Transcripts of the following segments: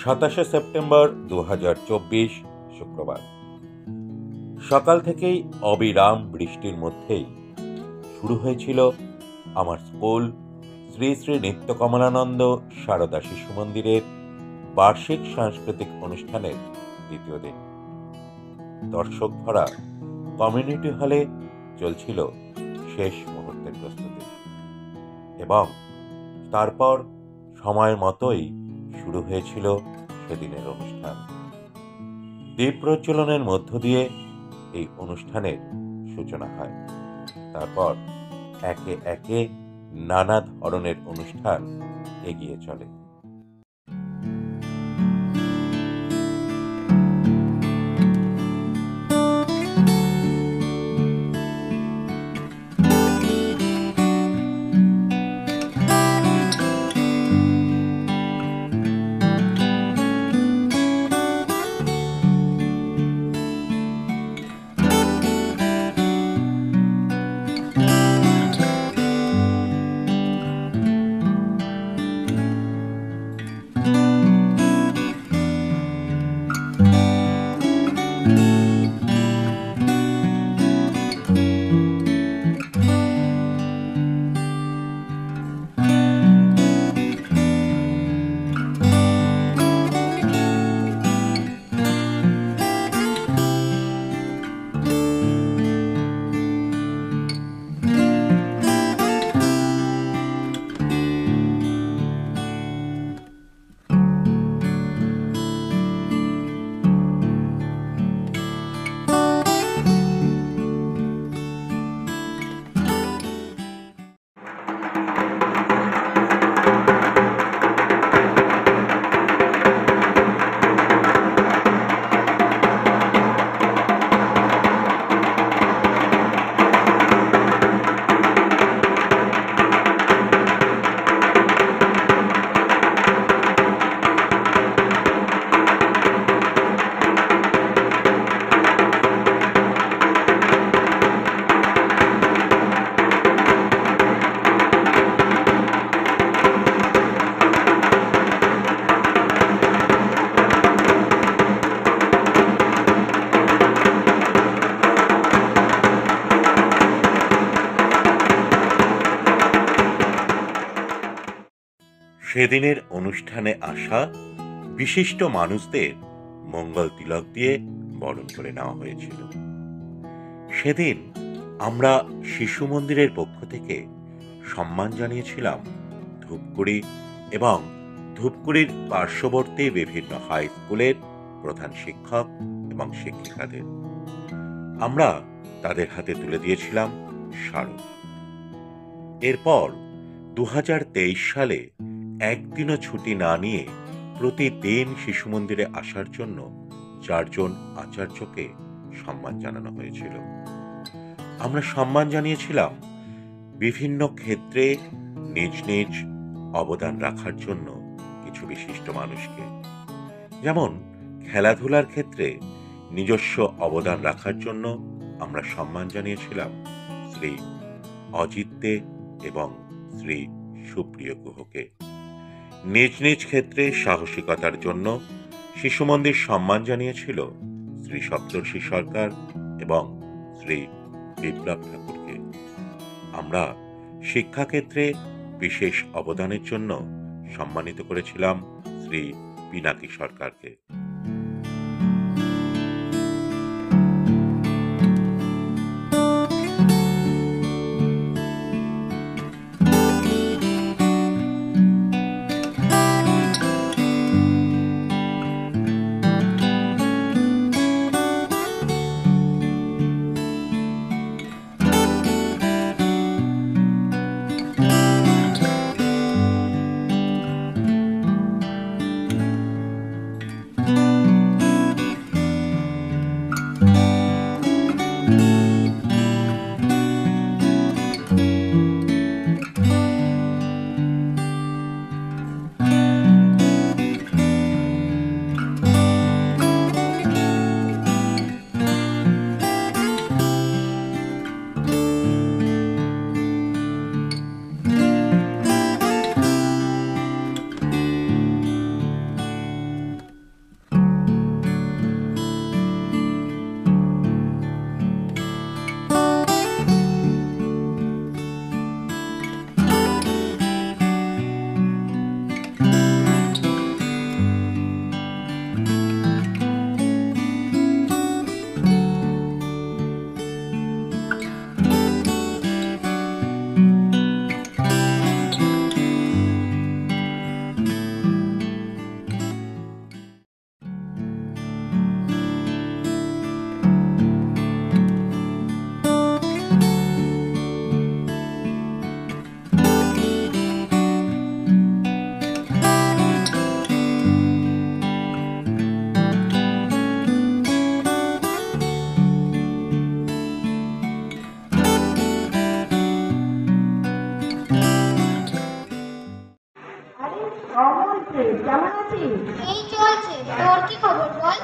27 September 2024 শুক্রবার। সকাল থেকেই অবিরাম বৃষ্টির মধ্যেই শুরু হয়েছিল আমার স্কুল শ্রী শ্রী নিত্যকমলানন্দ সারদা শিশু মন্দিরের বার্ষিক সাংস্কৃতিক অনুষ্ঠানের দ্বিতীয় দিন। দর্শক ভরা কমিউনিটি হলে চলছিল শেষ মুহূর্তের প্রস্তুতি এবং তারপর সময়ের মতোই শুরু হয়েছিল সেদিনের অনুষ্ঠান। দীপ প্রজ্বলনের মধ্য দিয়ে এই অনুষ্ঠানের সূচনা হয়। তারপর একে একে নানা ধরনের অনুষ্ঠান এগিয়ে চলে। সেদিনের অনুষ্ঠানে আসা বিশিষ্ট মানুষদের মঙ্গল তিলক দিয়ে বরণ করে নেওয়া হয়েছিল। সেদিন আমরা শিশু মন্দিরের পক্ষ থেকে সম্মান জানিয়েছিলাম ধূপগুড়ি এবং ধূপগুড়ির পার্শ্ববর্তী বিভিন্ন হাই স্কুলের প্রধান শিক্ষক এবং শিক্ষিকাদের। আমরা তাদের হাতে তুলে দিয়েছিলাম স্মারক। এরপর 2023 সালে একদিনও ছুটি না নিয়ে প্রতিদিন শিশু মন্দিরে আসার জন্য 4 জন আচার্যকে সম্মান জানানো হয়েছিল। আমরা সম্মান জানিয়েছিলাম বিভিন্ন ক্ষেত্রে নিজ নিজ অবদান রাখার জন্য কিছু বিশিষ্ট মানুষকে। যেমন খেলাধুলার ক্ষেত্রে নিজস্ব অবদান রাখার জন্য আমরা সম্মান জানিয়েছিলাম শ্রী অজিত দে এবং শ্রী সুপ্রিয় গুহকে। নিজ নিজ ক্ষেত্রে সাহসিকতার জন্য শিশু মন্দির সম্মান জানিয়েছিল শ্রী সপ্তর্ষি সরকার এবং শ্রী বিপ্লব ঠাকুরকে। আমরা শিক্ষাক্ষেত্রে বিশেষ অবদানের জন্য সম্মানিত করেছিলাম শ্রী পিনাকি সরকারকে। হয়েছে? কেমন আছিস? এই চলছে। তোর কি খবর বল?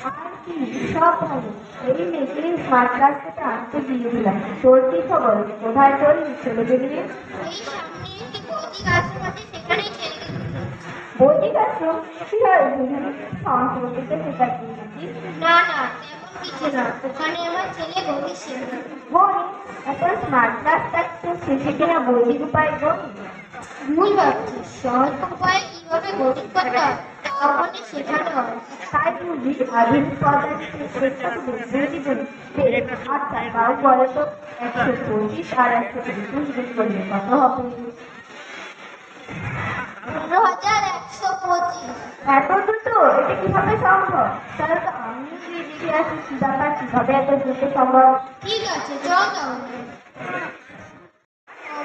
আর কি, সব ভালো। এই মেয়েকে স্মার্ট ক্লাসটা আনতে গিয়েছিলাম। তোর কি খবর? কোথায় চললি ছেলেকে নিয়ে? এই সামনে একটি বৌদি আশ্রম আছে, সেখানেই ছেলেকে দিতে। বৈদিক আশ্রম? কি হয় সেখানে? সংস্কৃতিতে শেখাচ্ছিস নাকি? না না, তেমন কিছু না, ওখানে আমার ছেলে গণিত শেখে। গণিত? এখন স্মার্ট ক্লাস থাকছে, শেষে কিনা বৈদিক উপায় গণিত? ভুল ভাবছিস, সহজ উপায়ে কিভাবে গণিত করতে হয় তা ওখানে শেখানো হয়। তাই বুঝি আধুনিক পদ্ধতিতে শেখাতে বুঝি বলি। আচ্ছা, তাও বলে তো 125 আর 125 গুণ করলে কত হবে? 15,125। এত দ্রুত? এটা কিভাবে সম্ভব? তাহলে তো আমিও গিয়ে দেখে আসি কি ব্যাপার, কিভাবে এত দ্রুত সম্ভব। ঠিক আছে, চল তাহলে।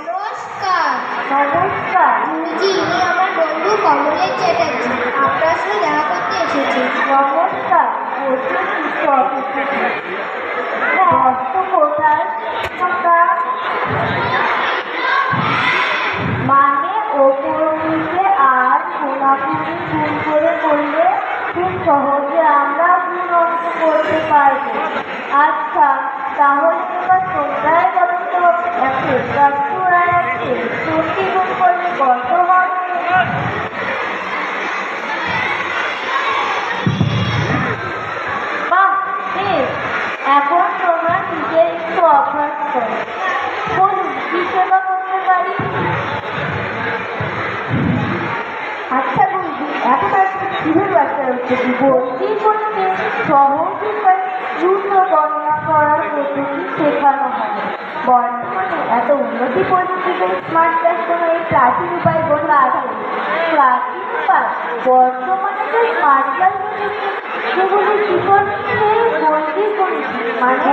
নমস্কার। নমস্কার। গুরুজি, ইনি আমার বন্ধু কমলেশ চ্যাটার্জি, আপনার সাথে দেখা করতে এসেছি। নমস্কার। প্রচুর শিক্ষক এসেছে। অর্থ কোথায়? আমরা মানে ওপর নিচে আর কোনাকুনি গুণ করে করলে খুব সহজে আমরা গুণ অঙ্ক করতে পারবো। আচ্ছা, তাহলে এবার তোমরাই বলো তো, 171 আর 163 গুণ করলে কত হবে? বাহ, বেশ। এখন তোমরা নিজে একটু অভ্যাস করো। বলুন, কি সেবা করতে পারি? আচ্ছা বন্ধু, এখন আর কিভাবে বাচ্চা হচ্ছে? ভর্তি করতে সহজ উপায় দ্রুত গণনা করার পদ্ধতি শেখানো হয়। বর্তমানে এত উন্নতি প্রযুক্তিতে স্মার্ট ক্লাস কোনো এই প্রাচীন উপায় বলে আধার। প্রাচীন উপায়? বর্তমানে তো স্মার্ট ক্লাস সেগুলি কি করছে? বৈদিক গণিত, মানে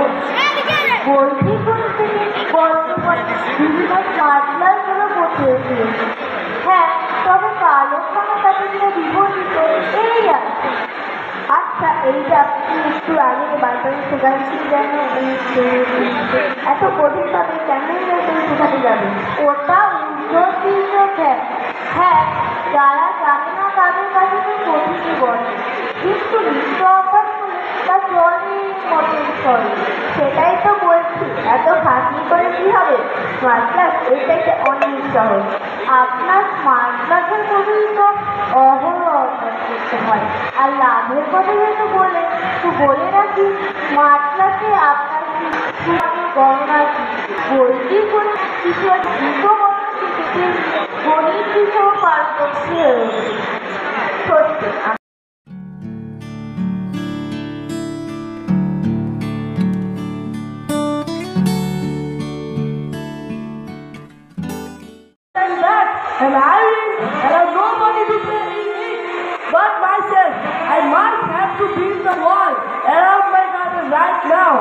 বৈদিক গণিত থেকে বর্তমানে বিভিন্ন স্মার্ট ক্লাসগুলো করতে। হ্যাঁ, তবে কালক্রমে তাদেরকে বিবর্তিত এই আছে। আচ্ছা, এইটা আপনি একটু আগে বারবার শেখাচ্ছি যেন এত কঠিনভাবে কেন শেখাতে যাবে? ওটা উন্নতির জ্ঞান। হ্যাঁ, যারা জানে না তাদের কাছে তো কঠিনই বলে, কিন্তু নিত্য অভ্যাস করলে তা জলের মতন চলে। সেটাই তো বলছি, এত খাটনি করে কি হবে? স্মার্ট ক্লাস এর থেকে অনেক সহজ। আপনার স্মার্ট ক্লাসের মধ্যেই তো অহরহ অভ্যাস করতে হয়। আর লাভের কথা যেহেতু বলে রাখি, স্মার্ট ক্লাসে আপনার গণনা বৈদিক গণিত কিছু দ্রুত গণনা শিখেছে, গণিত বিষয়েও পারদর্শী হয়েছে। সত্যি and I have nobody to play in it but myself. I must have to build the wall around my garden right now.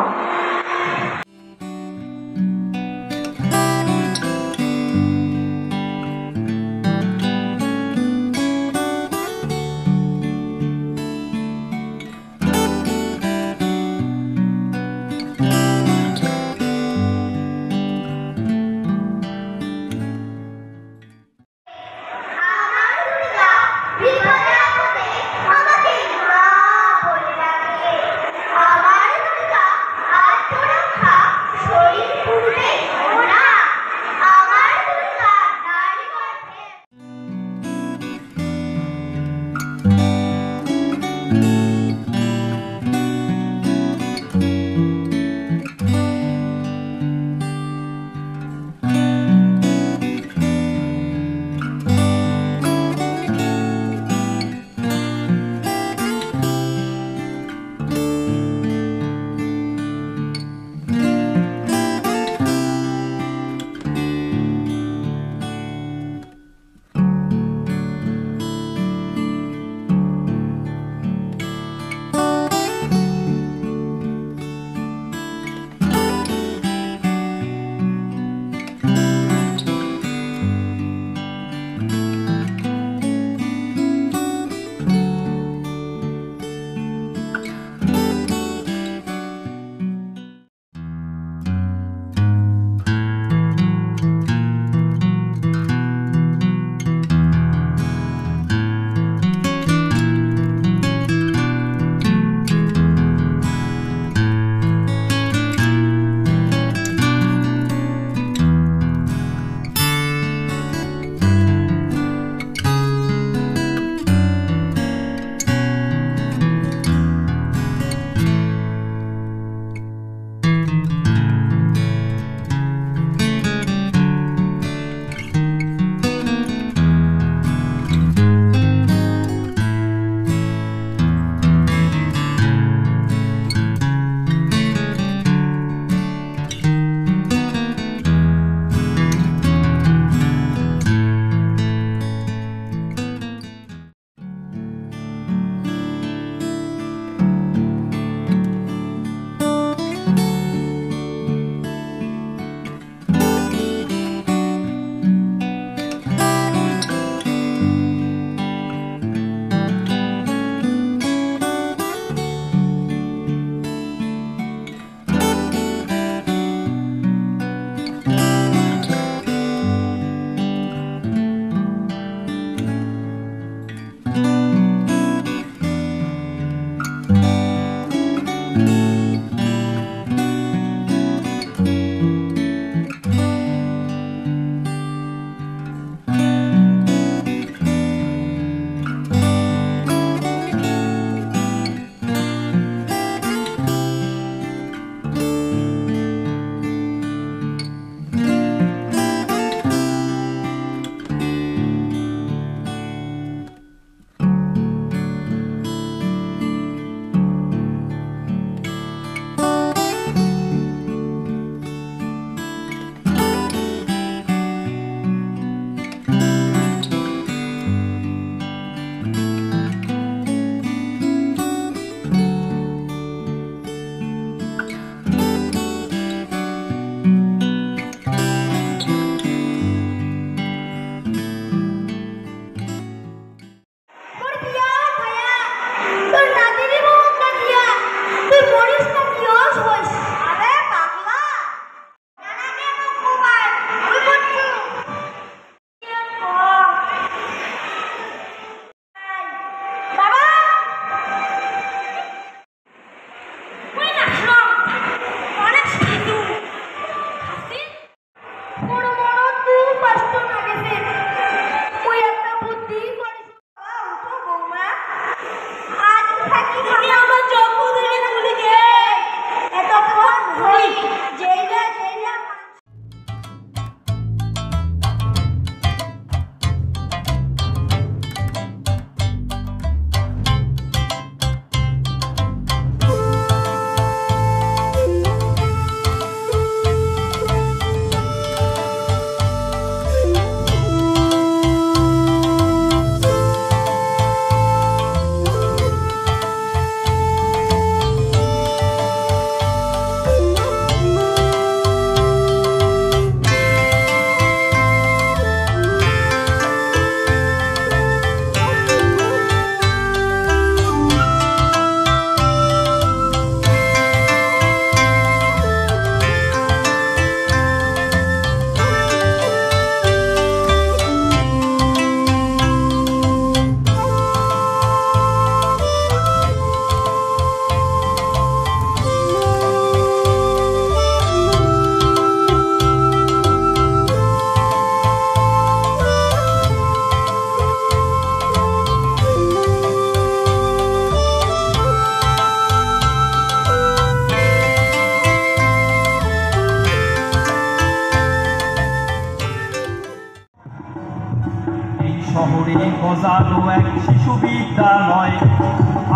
জানো এক শিশু বিদ্যালয়,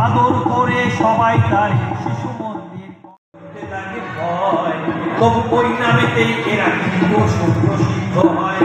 আদর করে সবাই তার শিশু মন্দির করতে লাগে ভয়, তবু পরিণামেতেই এরা কিন্তু শুভ্র সিদ্ধ হয়।